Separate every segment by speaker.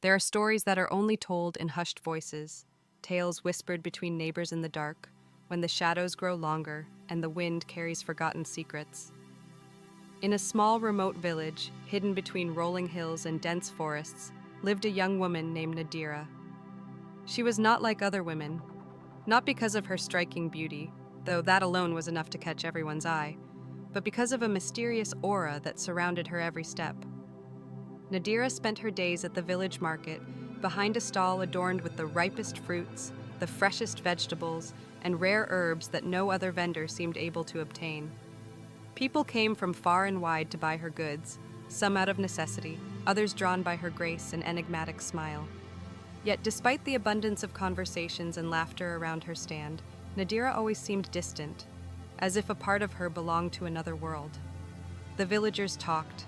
Speaker 1: There are stories that are only told in hushed voices, tales whispered between neighbors in the dark, when the shadows grow longer and the wind carries forgotten secrets. In a small, remote village, hidden between rolling hills and dense forests, lived a young woman named Nadira. She was not like other women, not because of her striking beauty, though that alone was enough to catch everyone's eye, but because of a mysterious aura that surrounded her every step. Nadira spent her days at the village market, behind a stall adorned with the ripest fruits, the freshest vegetables, and rare herbs that no other vendor seemed able to obtain. People came from far and wide to buy her goods, some out of necessity, others drawn by her grace and enigmatic smile. Yet despite the abundance of conversations and laughter around her stand, Nadira always seemed distant, as if a part of her belonged to another world. The villagers talked.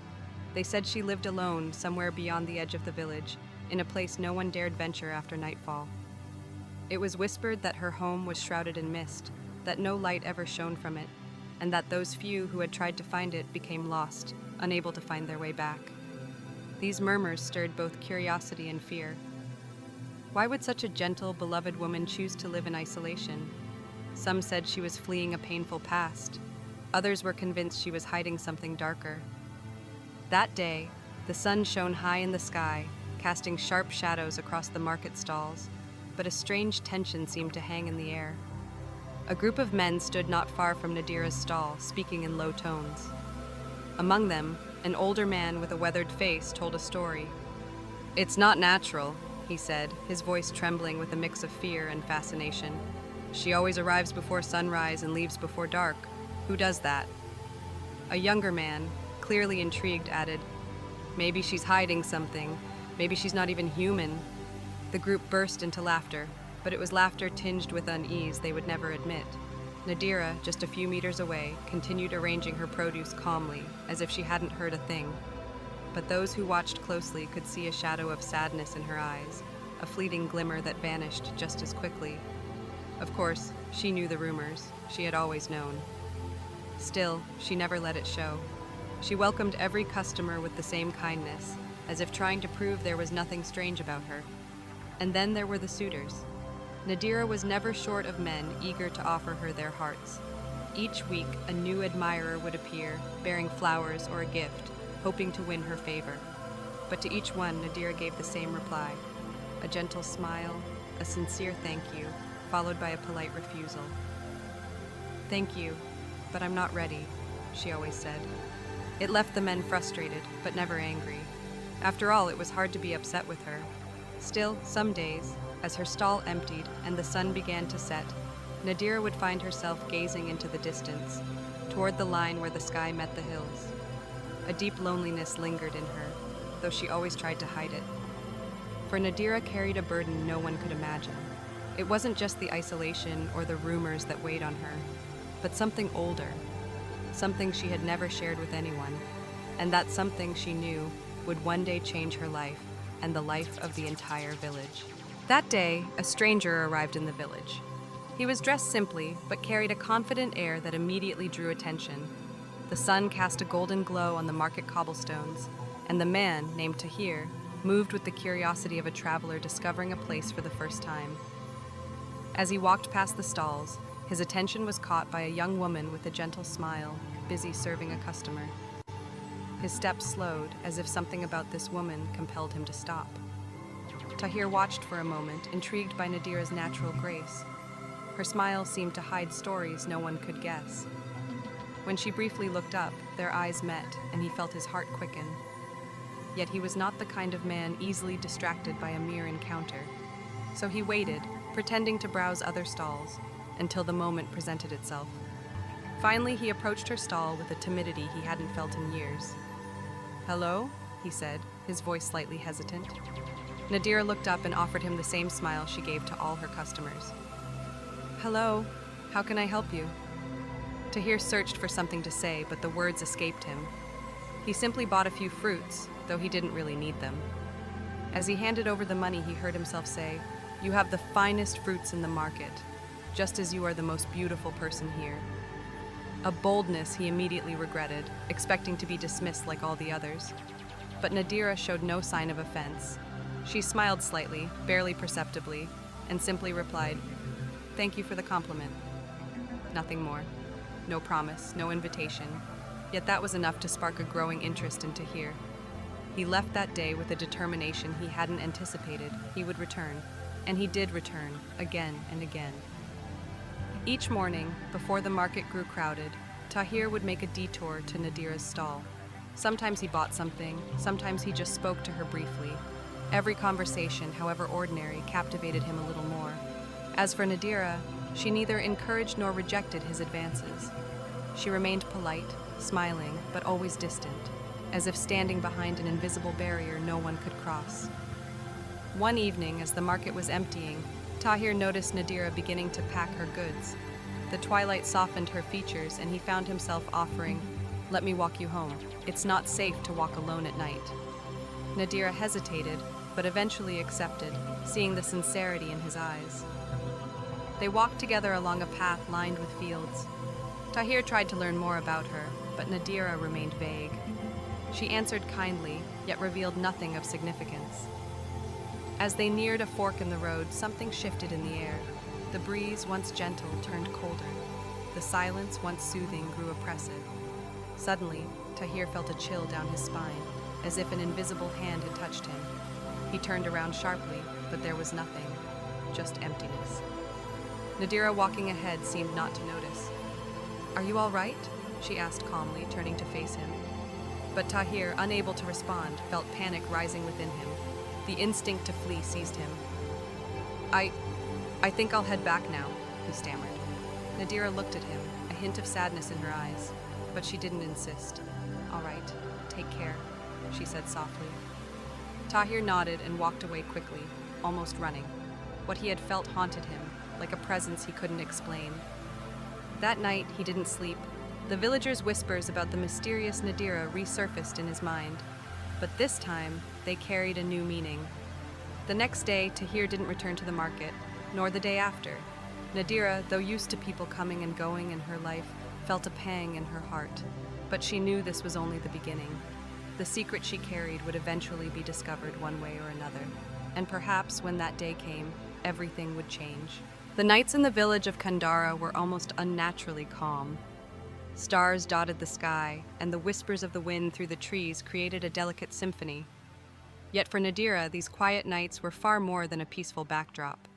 Speaker 1: They said she lived alone somewhere beyond the edge of the village, in a place no one dared venture after nightfall. It was whispered that her home was shrouded in mist, that no light ever shone from it, and that those few who had tried to find it became lost, unable to find their way back. These murmurs stirred both curiosity and fear. Why would such a gentle, beloved woman choose to live in isolation? Some said she was fleeing a painful past. Others were convinced she was hiding something darker. That day, the sun shone high in the sky, casting sharp shadows across the market stalls, but a strange tension seemed to hang in the air. A group of men stood not far from Nadira's stall, speaking in low tones. Among them, an older man with a weathered face told a story. "It's not natural," he said, his voice trembling with a mix of fear and fascination. "She always arrives before sunrise and leaves before dark. Who does that?" A younger man, clearly intrigued, added, "Maybe she's hiding something. Maybe she's not even human." The group burst into laughter, but it was laughter tinged with unease they would never admit. Nadira, just a few meters away, continued arranging her produce calmly, as if she hadn't heard a thing. But those who watched closely could see a shadow of sadness in her eyes, a fleeting glimmer that vanished just as quickly. Of course, she knew the rumors. She had always known. Still, she never let it show. She welcomed every customer with the same kindness, as if trying to prove there was nothing strange about her. And then there were the suitors. Nadira was never short of men eager to offer her their hearts. Each week, a new admirer would appear, bearing flowers or a gift, hoping to win her favor. But to each one, Nadira gave the same reply: a gentle smile, a sincere thank you, followed by a polite refusal. "Thank you, but I'm not ready," she always said. It left the men frustrated, but never angry. After all, it was hard to be upset with her. Still, some days, as her stall emptied and the sun began to set, Nadira would find herself gazing into the distance, toward the line where the sky met the hills. A deep loneliness lingered in her, though she always tried to hide it. For Nadira carried a burden no one could imagine. It wasn't just the isolation or the rumors that weighed on her, but something older, something she had never shared with anyone, and that something she knew would one day change her life and the life of the entire village. That day, a stranger arrived in the village. He was dressed simply, but carried a confident air that immediately drew attention. The sun cast a golden glow on the market cobblestones, and the man, named Tahir, moved with the curiosity of a traveler discovering a place for the first time. As he walked past the stalls, his attention was caught by a young woman with a gentle smile, busy serving a customer. His steps slowed, as if something about this woman compelled him to stop. Tahir watched for a moment, intrigued by Nadira's natural grace. Her smile seemed to hide stories no one could guess. When she briefly looked up, their eyes met, and he felt his heart quicken. Yet he was not the kind of man easily distracted by a mere encounter. So he waited, pretending to browse other stalls, until the moment presented itself. Finally, he approached her stall with a timidity he hadn't felt in years. "Hello?" he said, his voice slightly hesitant. Nadira looked up and offered him the same smile she gave to all her customers. "Hello, how can I help you?" Tahir searched for something to say, but the words escaped him. He simply bought a few fruits, though he didn't really need them. As he handed over the money, he heard himself say, "You have the finest fruits in the market, just as you are the most beautiful person here." A boldness he immediately regretted, expecting to be dismissed like all the others. But Nadira showed no sign of offense. She smiled slightly, barely perceptibly, and simply replied, "Thank you for the compliment." Nothing more. No promise, no invitation. Yet that was enough to spark a growing interest in Tahir. He left that day with a determination he hadn't anticipated. He would return. And he did return, again and again. Each morning, before the market grew crowded, Tahir would make a detour to Nadira's stall. Sometimes he bought something, sometimes he just spoke to her briefly. Every conversation, however ordinary, captivated him a little more. As for Nadira, she neither encouraged nor rejected his advances. She remained polite, smiling, but always distant, as if standing behind an invisible barrier no one could cross. One evening, as the market was emptying, Tahir noticed Nadira beginning to pack her goods. The twilight softened her features, and he found himself offering, "Let me walk you home. It's not safe to walk alone at night." Nadira hesitated, but eventually accepted, seeing the sincerity in his eyes. They walked together along a path lined with fields. Tahir tried to learn more about her, but Nadira remained vague. She answered kindly, yet revealed nothing of significance. As they neared a fork in the road, something shifted in the air. The breeze, once gentle, turned colder. The silence, once soothing, grew oppressive. Suddenly, Tahir felt a chill down his spine, as if an invisible hand had touched him. He turned around sharply, but there was nothing, just emptiness. Nadira, walking ahead, seemed not to notice. "Are you all right?" she asked calmly, turning to face him. But Tahir, unable to respond, felt panic rising within him. The instinct to flee seized him. I think I'll head back now," he stammered. Nadira looked at him, a hint of sadness in her eyes, but she didn't insist. "All right, take care," she said softly. Tahir nodded and walked away quickly, almost running. What he had felt haunted him, like a presence he couldn't explain. That night, he didn't sleep. The villagers' whispers about the mysterious Nadira resurfaced in his mind. But this time, they carried a new meaning. The next day, Tahir didn't return to the market, nor the day after. Nadira, though used to people coming and going in her life, felt a pang in her heart. But she knew this was only the beginning. The secret she carried would eventually be discovered one way or another. And perhaps when that day came, everything would change. The nights in the village of Kandara were almost unnaturally calm. Stars dotted the sky, and the whispers of the wind through the trees created a delicate symphony. Yet for Nadira, these quiet nights were far more than a peaceful backdrop.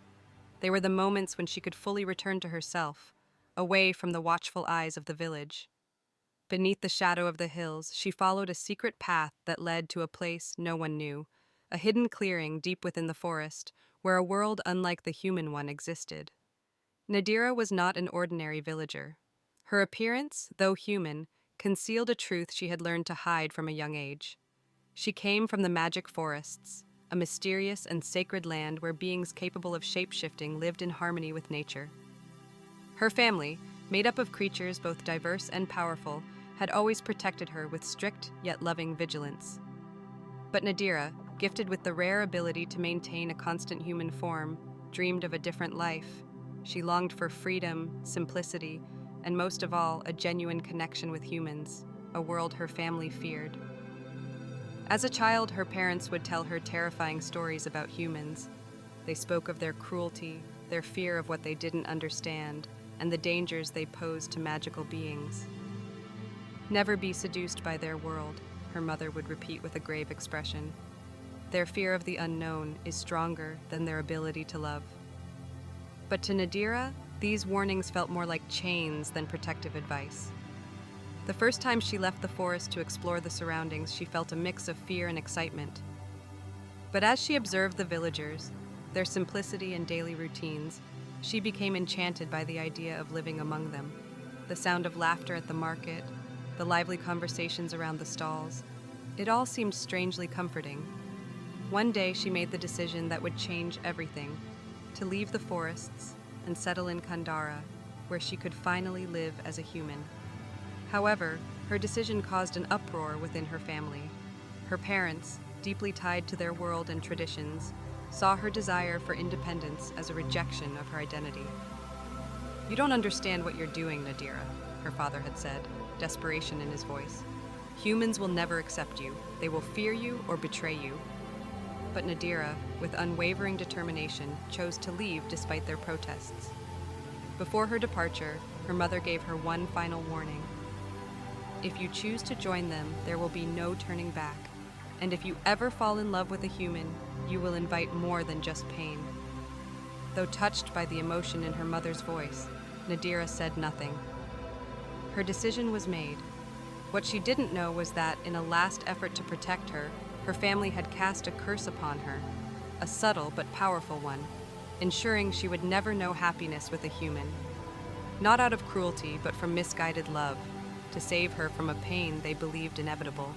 Speaker 1: They were the moments when she could fully return to herself, away from the watchful eyes of the village. Beneath the shadow of the hills, she followed a secret path that led to a place no one knew, a hidden clearing deep within the forest, where a world unlike the human one existed. Nadira was not an ordinary villager. Her appearance, though human, concealed a truth she had learned to hide from a young age. She came from the magic forests, a mysterious and sacred land where beings capable of shape-shifting lived in harmony with nature. Her family, made up of creatures both diverse and powerful, had always protected her with strict yet loving vigilance. But Nadira, gifted with the rare ability to maintain a constant human form, dreamed of a different life. She longed for freedom, simplicity, and most of all, a genuine connection with humans, a world her family feared. As a child, her parents would tell her terrifying stories about humans. They spoke of their cruelty, their fear of what they didn't understand, and the dangers they posed to magical beings. "Never be seduced by their world," her mother would repeat with a grave expression. "Their fear of the unknown is stronger than their ability to love." But to Nadira, these warnings felt more like chains than protective advice. The first time she left the forest to explore the surroundings, she felt a mix of fear and excitement. But as she observed the villagers, their simplicity and daily routines, she became enchanted by the idea of living among them. The sound of laughter at the market, the lively conversations around the stalls, it all seemed strangely comforting. One day she made the decision that would change everything, to leave the forests and settle in Kandara, where she could finally live as a human. However, her decision caused an uproar within her family. Her parents, deeply tied to their world and traditions, saw her desire for independence as a rejection of her identity. "You don't understand what you're doing, Nadira," her father had said, desperation in his voice. "Humans will never accept you. They will fear you or betray you." But Nadira, with unwavering determination, chose to leave despite their protests. Before her departure, her mother gave her one final warning. If you choose to join them, there will be no turning back. And if you ever fall in love with a human, you will invite more than just pain. Though touched by the emotion in her mother's voice, Nadira said nothing. Her decision was made. What she didn't know was that, in a last effort to protect her, her family had cast a curse upon her, a subtle but powerful one, ensuring she would never know happiness with a human. Not out of cruelty, but from misguided love, to save her from a pain they believed inevitable.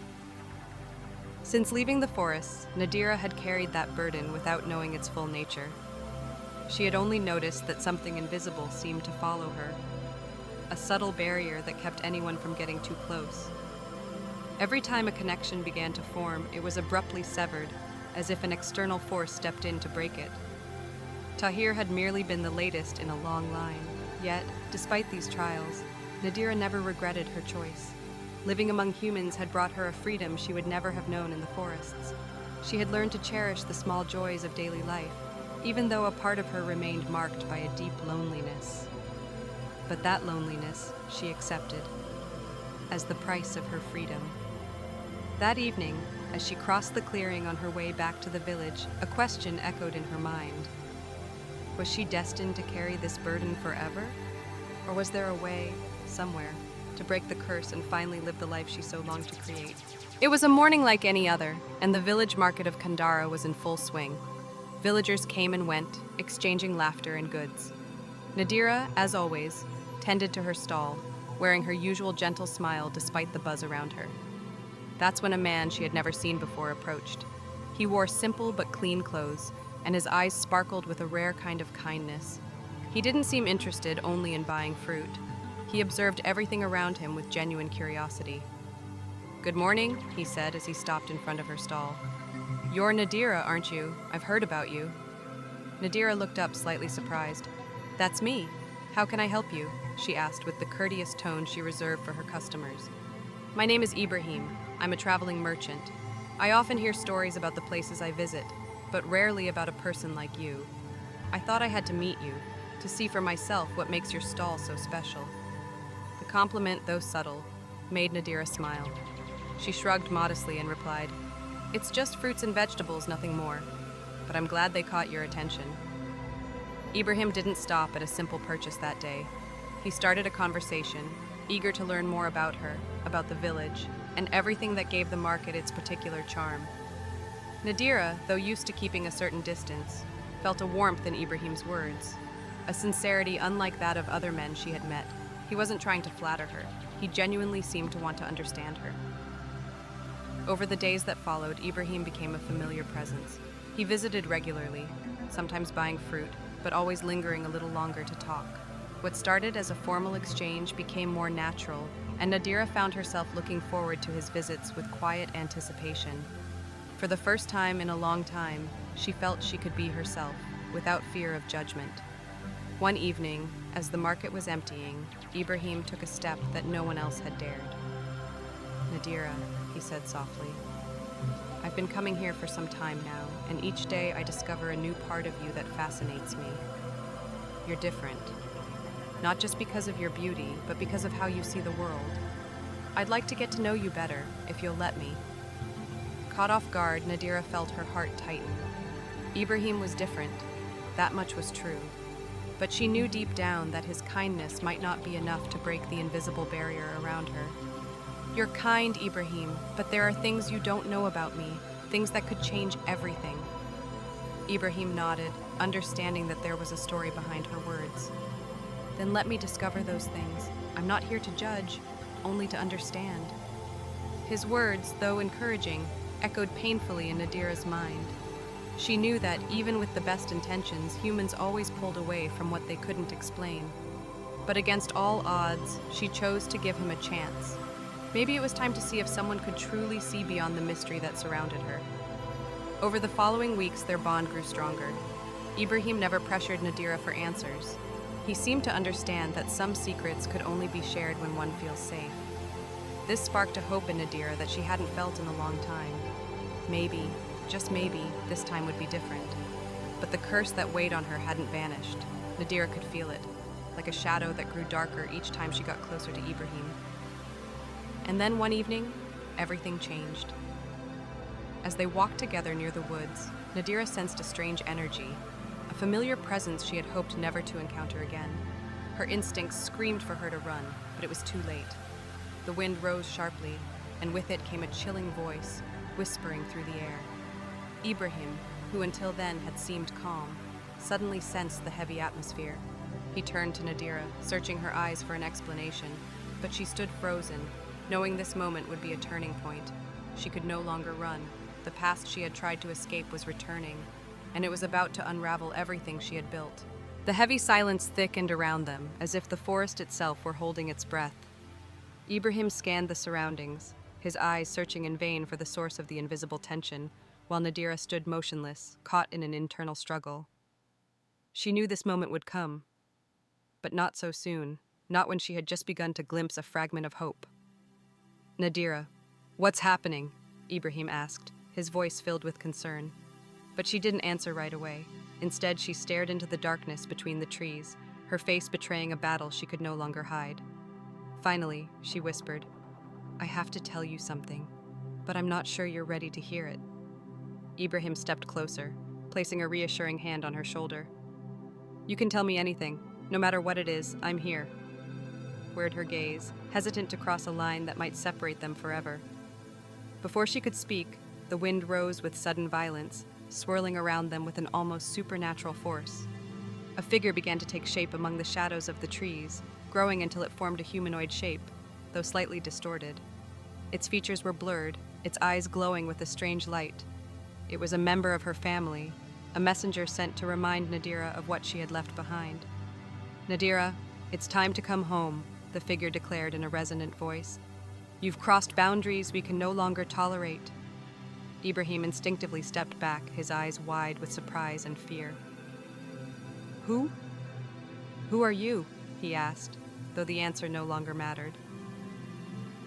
Speaker 1: Since leaving the forests, Nadira had carried that burden without knowing its full nature. She had only noticed that something invisible seemed to follow her, a subtle barrier that kept anyone from getting too close. Every time a connection began to form, it was abruptly severed, as if an external force stepped in to break it. Tahir had merely been the latest in a long line, yet, despite these trials, Nadira never regretted her choice. Living among humans had brought her a freedom she would never have known in the forests. She had learned to cherish the small joys of daily life, even though a part of her remained marked by a deep loneliness. But that loneliness she accepted as the price of her freedom. That evening, as she crossed the clearing on her way back to the village, a question echoed in her mind. Was she destined to carry this burden forever? Or was there a way, somewhere, to break the curse and finally live the life she so longed to create? It was a morning like any other, and the village market of Kandara was in full swing. Villagers came and went, exchanging laughter and goods. Nadira, as always, tended to her stall, wearing her usual gentle smile despite the buzz around her. That's when a man she had never seen before approached. He wore simple but clean clothes, and his eyes sparkled with a rare kind of kindness. He didn't seem interested only in buying fruit. He observed everything around him with genuine curiosity. "Good morning," he said as he stopped in front of her stall. "You're Nadira, aren't you? I've heard about you." Nadira looked up, slightly surprised. "That's me. How can I help you?" she asked with the courteous tone she reserved for her customers. "My name is Ibrahim. I'm a traveling merchant. I often hear stories about the places I visit, but rarely about a person like you. I thought I had to meet you, to see for myself what makes your stall so special." The compliment, though subtle, made Nadira smile. She shrugged modestly and replied, "It's just fruits and vegetables, nothing more. But I'm glad they caught your attention." Ibrahim didn't stop at a simple purchase that day. He started a conversation, eager to learn more about her, about the village, and everything that gave the market its particular charm. Nadira, though used to keeping a certain distance, felt a warmth in Ibrahim's words, a sincerity unlike that of other men she had met. He wasn't trying to flatter her. He genuinely seemed to want to understand her. Over the days that followed, Ibrahim became a familiar presence. He visited regularly, sometimes buying fruit, but always lingering a little longer to talk. What started as a formal exchange became more natural, and Nadira found herself looking forward to his visits with quiet anticipation. For the first time in a long time, she felt she could be herself, without fear of judgment. One evening, as the market was emptying, Ibrahim took a step that no one else had dared. "Nadira," he said softly, "I've been coming here for some time now, and each day I discover a new part of you that fascinates me. You're different. Not just because of your beauty, but because of how you see the world. I'd like to get to know you better, if you'll let me." Caught off guard, Nadira felt her heart tighten. Ibrahim was different, that much was true. But she knew deep down that his kindness might not be enough to break the invisible barrier around her. "You're kind, Ibrahim, but there are things you don't know about me, things that could change everything." Ibrahim nodded, understanding that there was a story behind her words. "Then let me discover those things. I'm not here to judge, only to understand." His words, though encouraging, echoed painfully in Nadira's mind. She knew that, even with the best intentions, humans always pulled away from what they couldn't explain. But against all odds, she chose to give him a chance. Maybe it was time to see if someone could truly see beyond the mystery that surrounded her. Over the following weeks, their bond grew stronger. Ibrahim never pressured Nadira for answers. He seemed to understand that some secrets could only be shared when one feels safe. This sparked a hope in Nadira that she hadn't felt in a long time. Maybe, just maybe, this time would be different. But the curse that weighed on her hadn't vanished. Nadira could feel it, like a shadow that grew darker each time she got closer to Ibrahim. And then one evening, everything changed. As they walked together near the woods, Nadira sensed a strange energy, a familiar presence she had hoped never to encounter again. Her instincts screamed for her to run, but it was too late. The wind rose sharply, and with it came a chilling voice, whispering through the air. Ibrahim, who until then had seemed calm, suddenly sensed the heavy atmosphere. He turned to Nadira, searching her eyes for an explanation, but she stood frozen, knowing this moment would be a turning point. She could no longer run. The past she had tried to escape was returning, and it was about to unravel everything she had built. The heavy silence thickened around them, as if the forest itself were holding its breath. Ibrahim scanned the surroundings, his eyes searching in vain for the source of the invisible tension, while Nadira stood motionless, caught in an internal struggle. She knew this moment would come, but not so soon, not when she had just begun to glimpse a fragment of hope. "Nadira, what's happening?" Ibrahim asked, his voice filled with concern. But she didn't answer right away. Instead, she stared into the darkness between the trees, her face betraying a battle she could no longer hide. Finally, she whispered, "I have to tell you something, but I'm not sure you're ready to hear it." Ibrahim stepped closer, placing a reassuring hand on her shoulder. "You can tell me anything. No matter what it is, I'm here." Where'd her gaze, hesitant to cross a line that might separate them forever. Before she could speak, the wind rose with sudden violence, swirling around them with an almost supernatural force. A figure began to take shape among the shadows of the trees, growing until it formed a humanoid shape, though slightly distorted. Its features were blurred, its eyes glowing with a strange light. It was a member of her family, a messenger sent to remind Nadira of what she had left behind. "Nadira, it's time to come home," the figure declared in a resonant voice. "You've crossed boundaries we can no longer tolerate." Ibrahim instinctively stepped back, his eyes wide with surprise and fear. "Who? Who are you?" he asked, though the answer no longer mattered.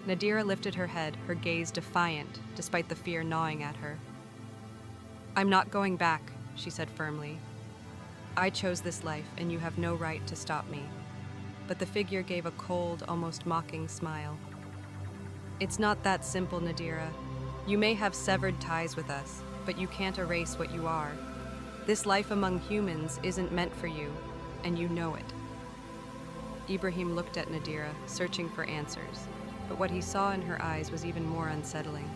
Speaker 1: Nadira lifted her head, her gaze defiant, despite the fear gnawing at her. "I'm not going back," she said firmly. "I chose this life, and you have no right to stop me." But the figure gave a cold, almost mocking smile. "It's not that simple, Nadira. You may have severed ties with us, but you can't erase what you are. This life among humans isn't meant for you, and you know it." Ibrahim looked at Nadira, searching for answers, but what he saw in her eyes was even more unsettling.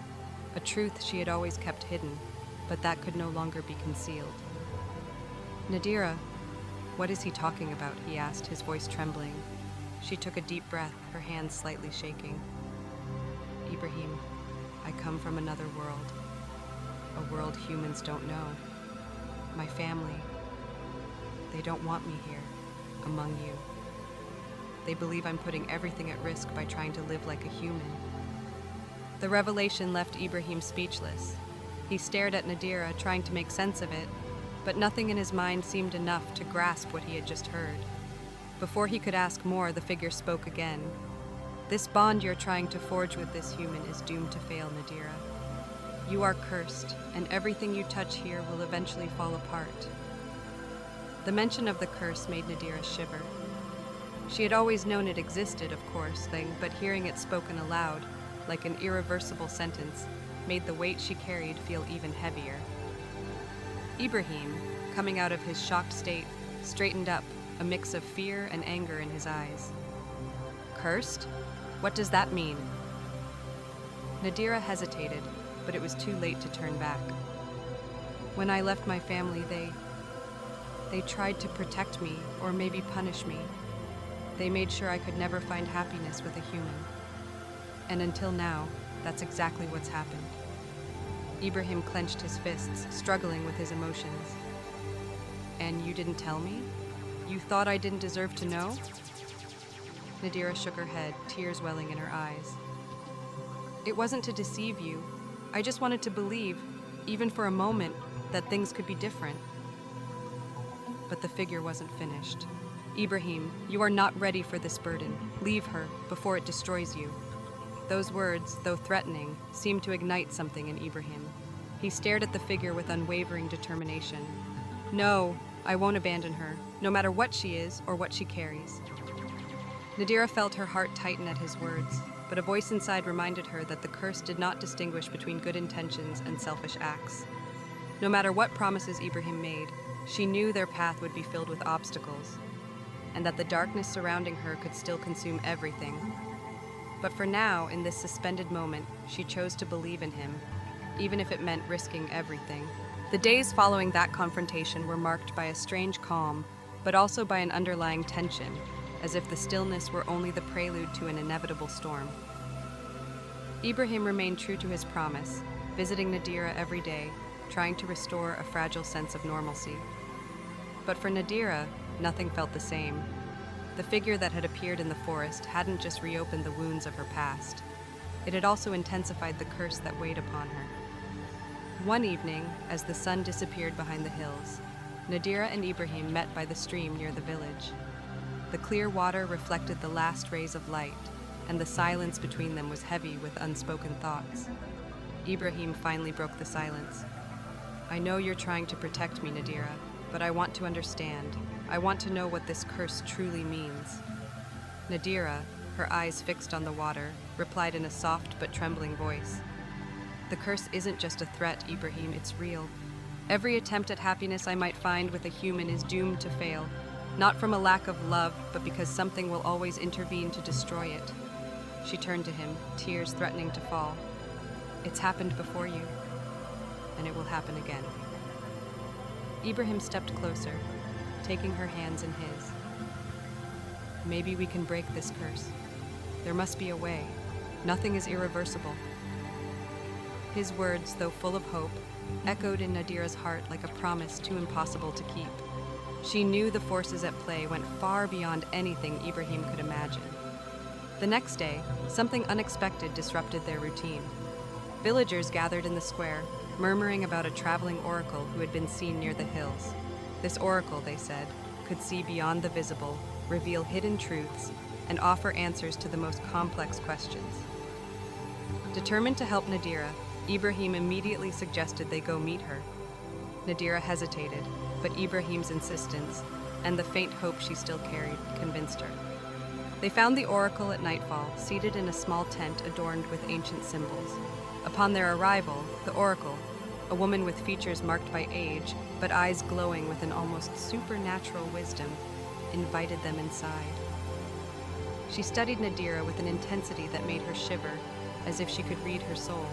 Speaker 1: A truth she had always kept hidden, but that could no longer be concealed. "Nadira, what is he talking about?" he asked, his voice trembling. She took a deep breath, her hands slightly shaking. "Ibrahim, I come from another world. A world humans don't know. My family, they don't want me here, among you. They believe I'm putting everything at risk by trying to live like a human." The revelation left Ibrahim speechless. He stared at Nadira, trying to make sense of it, but nothing in his mind seemed enough to grasp what he had just heard. Before he could ask more, the figure spoke again. "This bond you're trying to forge with this human is doomed to fail, Nadira. You are cursed, and everything you touch here will eventually fall apart." The mention of the curse made Nadira shiver. She had always known it existed, of course, but hearing it spoken aloud, like an irreversible sentence, made the weight she carried feel even heavier. Ibrahim, coming out of his shocked state, straightened up, a mix of fear and anger in his eyes. "Cursed? What does that mean?" Nadira hesitated, but it was too late to turn back. "When I left my family, they tried to protect me, or maybe punish me. They made sure I could never find happiness with a human. And until now, that's exactly what's happened." Ibrahim clenched his fists, struggling with his emotions. "And you didn't tell me? You thought I didn't deserve to know?" Nadira shook her head, tears welling in her eyes. "It wasn't to deceive you. I just wanted to believe, even for a moment, that things could be different." But the figure wasn't finished. "Ibrahim, you are not ready for this burden. Leave her before it destroys you." Those words, though threatening, seemed to ignite something in Ibrahim. He stared at the figure with unwavering determination. No, I won't abandon her, no matter what she is or what she carries. Nadira felt her heart tighten at his words, but a voice inside reminded her that the curse did not distinguish between good intentions and selfish acts. No matter what promises Ibrahim made, she knew their path would be filled with obstacles, and that the darkness surrounding her could still consume everything. But for now, in this suspended moment, she chose to believe in him, even if it meant risking everything. The days following that confrontation were marked by a strange calm, but also by an underlying tension, as if the stillness were only the prelude to an inevitable storm. Ibrahim remained true to his promise, visiting Nadira every day, trying to restore a fragile sense of normalcy. But for Nadira, nothing felt the same. The figure that had appeared in the forest hadn't just reopened the wounds of her past. It had also intensified the curse that weighed upon her. One evening, as the sun disappeared behind the hills, Nadira and Ibrahim met by the stream near the village. The clear water reflected the last rays of light, and the silence between them was heavy with unspoken thoughts. Ibrahim finally broke the silence. I know you're trying to protect me, Nadira, but I want to understand. I want to know what this curse truly means. Nadira, her eyes fixed on the water, replied in a soft but trembling voice. The curse isn't just a threat, Ibrahim, it's real. Every attempt at happiness I might find with a human is doomed to fail, not from a lack of love, but because something will always intervene to destroy it. She turned to him, tears threatening to fall. It's happened before you, and it will happen again. Ibrahim stepped closer, taking her hands in his. Maybe we can break this curse. There must be a way. Nothing is irreversible. His words, though full of hope, echoed in Nadira's heart like a promise too impossible to keep. She knew the forces at play went far beyond anything Ibrahim could imagine. The next day, something unexpected disrupted their routine. Villagers gathered in the square, murmuring about a traveling oracle who had been seen near the hills. This oracle, they said, could see beyond the visible, reveal hidden truths, and offer answers to the most complex questions. Determined to help Nadira, Ibrahim immediately suggested they go meet her. Nadira hesitated, but Ibrahim's insistence, and the faint hope she still carried, convinced her. They found the oracle at nightfall, seated in a small tent adorned with ancient symbols. Upon their arrival, the oracle, a woman with features marked by age, but eyes glowing with an almost supernatural wisdom, invited them inside. She studied Nadira with an intensity that made her shiver, as if she could read her soul.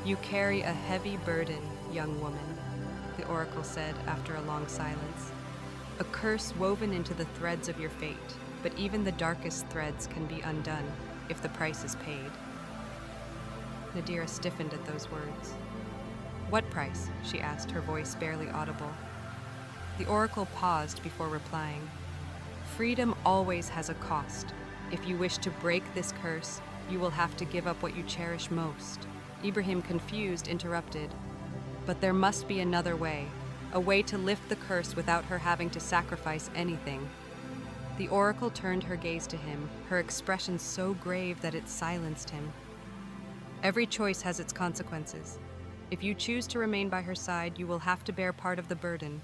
Speaker 1: You carry a heavy burden, young woman, the oracle said after a long silence. A curse woven into the threads of your fate, but even the darkest threads can be undone if the price is paid. Nadira stiffened at those words. What price? She asked, her voice barely audible. The oracle paused before replying. Freedom always has a cost. If you wish to break this curse, you will have to give up what you cherish most. Ibrahim, confused, interrupted. But there must be another way, a way to lift the curse without her having to sacrifice anything. The oracle turned her gaze to him, her expression so grave that it silenced him. Every choice has its consequences. If you choose to remain by her side, you will have to bear part of the burden.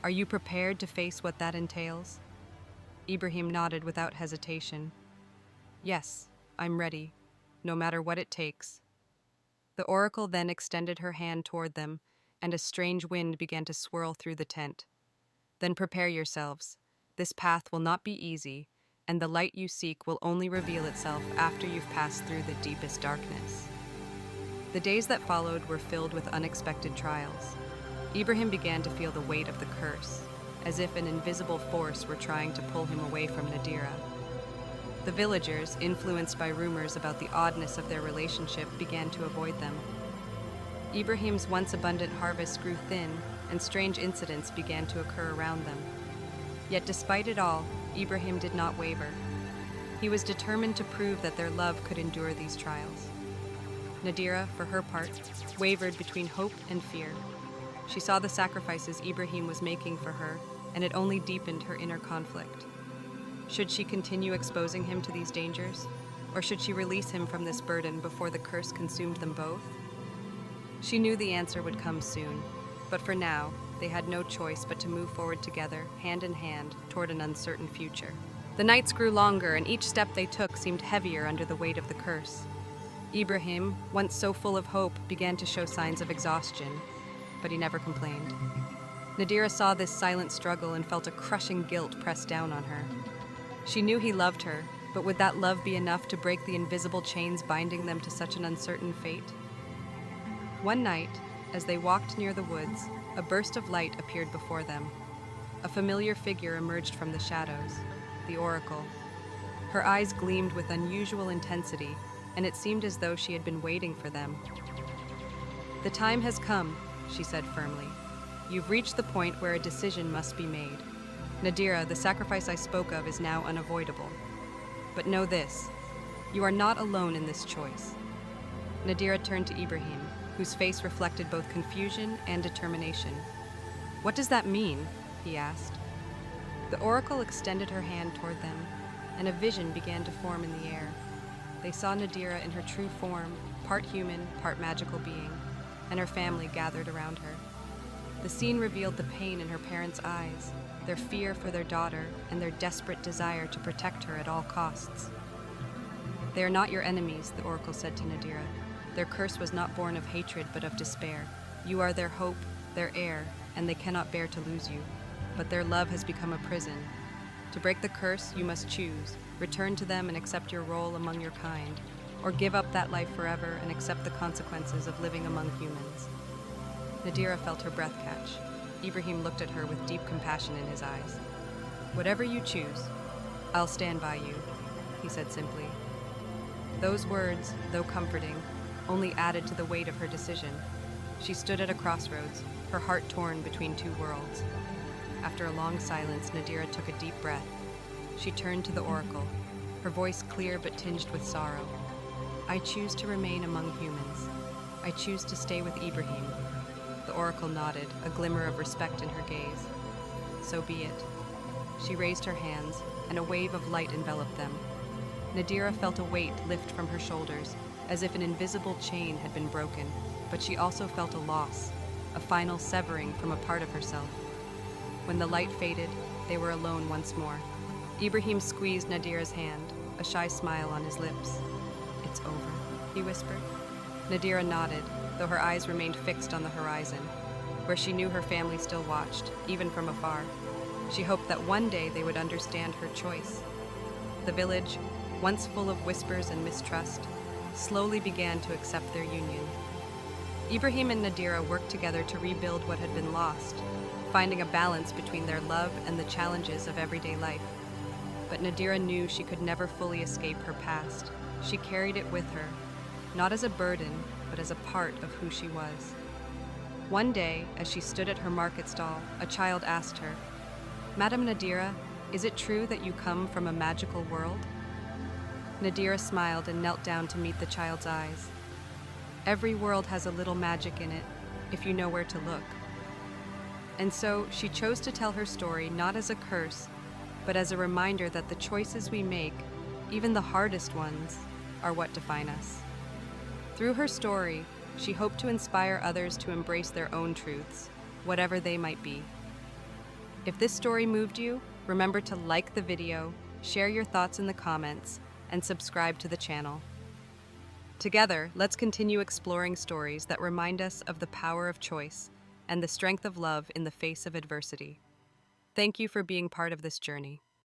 Speaker 1: Are you prepared to face what that entails? Ibrahim nodded without hesitation. Yes, I'm ready, no matter what it takes. The oracle then extended her hand toward them, and a strange wind began to swirl through the tent. Then prepare yourselves. This path will not be easy, and the light you seek will only reveal itself after you've passed through the deepest darkness. The days that followed were filled with unexpected trials. Ibrahim began to feel the weight of the curse, as if an invisible force were trying to pull him away from Nadira. The villagers, influenced by rumors about the oddness of their relationship, began to avoid them. Ibrahim's once abundant harvest grew thin, and strange incidents began to occur around them. Yet despite it all, Ibrahim did not waver. He was determined to prove that their love could endure these trials. Nadira, for her part, wavered between hope and fear. She saw the sacrifices Ibrahim was making for her, and it only deepened her inner conflict. Should she continue exposing him to these dangers, or should she release him from this burden before the curse consumed them both? She knew the answer would come soon, but for now, they had no choice but to move forward together, hand in hand, toward an uncertain future. The nights grew longer, and each step they took seemed heavier under the weight of the curse. Ibrahim, once so full of hope, began to show signs of exhaustion, but he never complained. Nadira saw this silent struggle and felt a crushing guilt press down on her. She knew he loved her, but would that love be enough to break the invisible chains binding them to such an uncertain fate? One night, as they walked near the woods, a burst of light appeared before them. A familiar figure emerged from the shadows, the oracle. Her eyes gleamed with unusual intensity, and it seemed as though she had been waiting for them. "The time has come," she said firmly. "You've reached the point where a decision must be made. Nadira, the sacrifice I spoke of is now unavoidable. But know this, you are not alone in this choice." Nadira turned to Ibrahim, whose face reflected both confusion and determination. "What does that mean?" he asked. The oracle extended her hand toward them, and a vision began to form in the air. They saw Nadira in her true form, part human, part magical being, and her family gathered around her. The scene revealed the pain in her parents' eyes, their fear for their daughter, and their desperate desire to protect her at all costs. "They are not your enemies," the oracle said to Nadira. "Their curse was not born of hatred but of despair. You are their hope, their heir, and they cannot bear to lose you. But their love has become a prison. To break the curse, you must choose, return to them and accept your role among your kind, or give up that life forever and accept the consequences of living among humans." Nadira felt her breath catch. Ibrahim looked at her with deep compassion in his eyes. "Whatever you choose, I'll stand by you," he said simply. Those words, though comforting, only added to the weight of her decision. She stood at a crossroads, her heart torn between two worlds. After a long silence, Nadira took a deep breath. She turned to the oracle, her voice clear but tinged with sorrow. "I choose to remain among humans. I choose to stay with Ibrahim." The oracle nodded, a glimmer of respect in her gaze. "So be it." She raised her hands, and a wave of light enveloped them. Nadira felt a weight lift from her shoulders, as if an invisible chain had been broken, but she also felt a loss, a final severing from a part of herself. When the light faded, they were alone once more. Ibrahim squeezed Nadira's hand, a shy smile on his lips. "It's over," he whispered. Nadira nodded, though her eyes remained fixed on the horizon, where she knew her family still watched, even from afar. She hoped that one day they would understand her choice. The village, once full of whispers and mistrust, slowly began to accept their union. Ibrahim and Nadira worked together to rebuild what had been lost, finding a balance between their love and the challenges of everyday life. But Nadira knew she could never fully escape her past. She carried it with her, not as a burden, but as a part of who she was. One day, as she stood at her market stall, a child asked her, "Madam Nadira, is it true that you come from a magical world?" Nadira smiled and knelt down to meet the child's eyes. "Every world has a little magic in it, if you know where to look." And so she chose to tell her story not as a curse, but as a reminder that the choices we make, even the hardest ones, are what define us. Through her story, she hoped to inspire others to embrace their own truths, whatever they might be. If this story moved you, remember to like the video, share your thoughts in the comments, and subscribe to the channel. Together, let's continue exploring stories that remind us of the power of choice and the strength of love in the face of adversity. Thank you for being part of this journey.